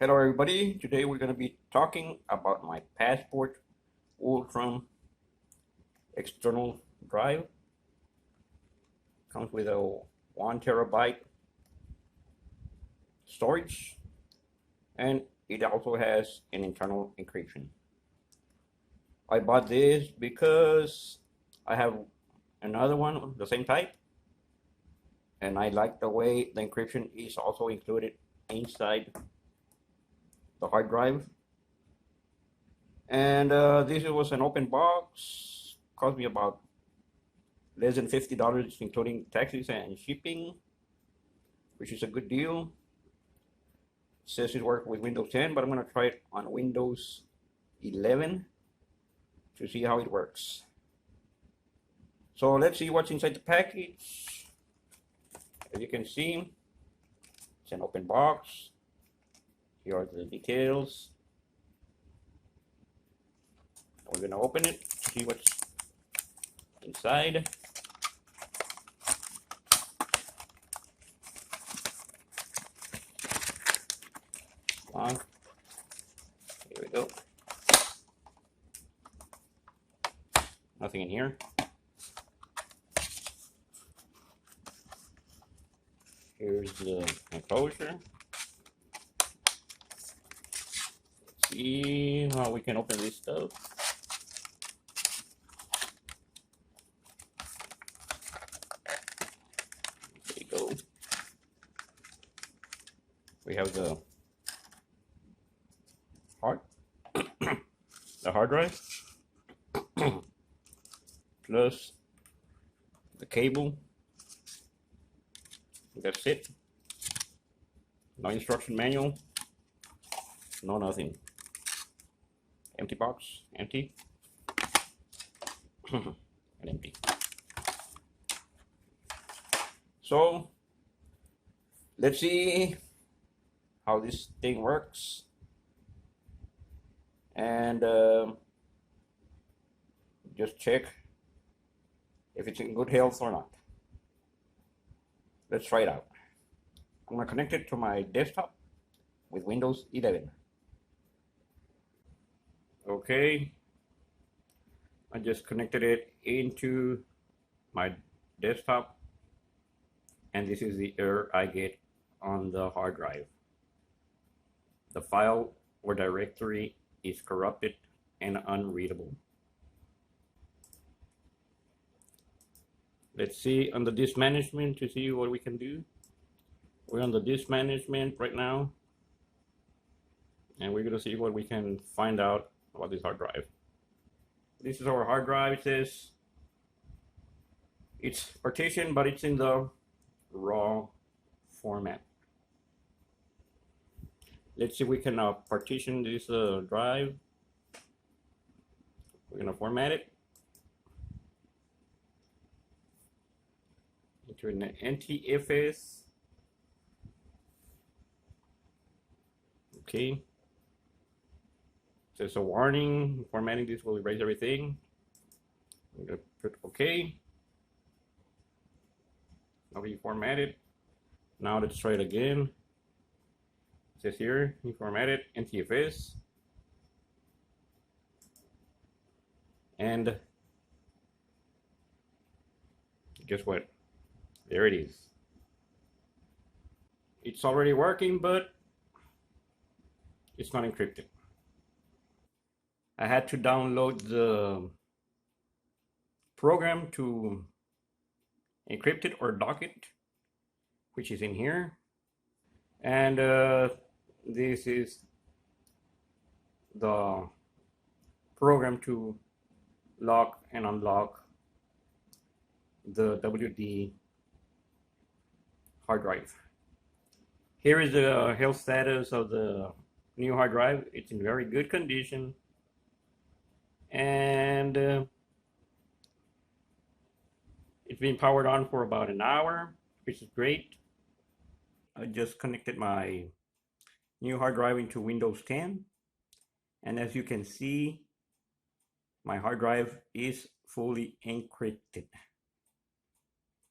Hello everybody, today we're going to be talking about my Passport Ultra external drive. Comes with a 1 terabyte storage, and it also has an internal encryption. I bought this because I have another one the same type, and I like the way the encryption is also included inside the hard drive. And this was an open box, cost me about less than $50 including taxes and shipping, which is a good deal. It says it works with Windows 10, but I'm going to try it on Windows 11 to see how it works. So let's see what's inside the package. As you can see, it's an open box. Here are the details. We're going to open it to see what's inside. Here we go. Nothing in here. Here's the enclosure. Let's see how we can open this stuff. There you go. We have the hard drive plus the cable. That's it. No instruction manual, no nothing. Empty box, empty, and empty. So let's see how this thing works, and just check if it's in good health or not. Let's try it out. I'm going to connect it to my desktop with Windows 11. Okay, I just connected it into my desktop, and this is the error I get on the hard drive. The file or directory is corrupted and unreadable. Let's see on the disk management to see what we can do. We're on the disk management right now, and we're going to see what we can find out about this hard drive. This is our hard drive. It says it's partitioned, but it's in the raw format. Let's see if we can partition this drive. We're going to format it into an NTFS. Okay. There's a warning. Formatting this will erase everything. I'm going to put OK. Now we format it. Now let's try it again. It says here, you format it, NTFS. And guess what? There it is. It's already working, but it's not encrypted. I had to download the program to encrypt it or dock it, which is in here. And this is the program to lock and unlock the WD hard drive. Here is the health status of the new hard drive. It's in very good condition, and it's been powered on for about an hour, which is great. I just connected my new hard drive into Windows 10, and as you can see, my hard drive is fully encrypted.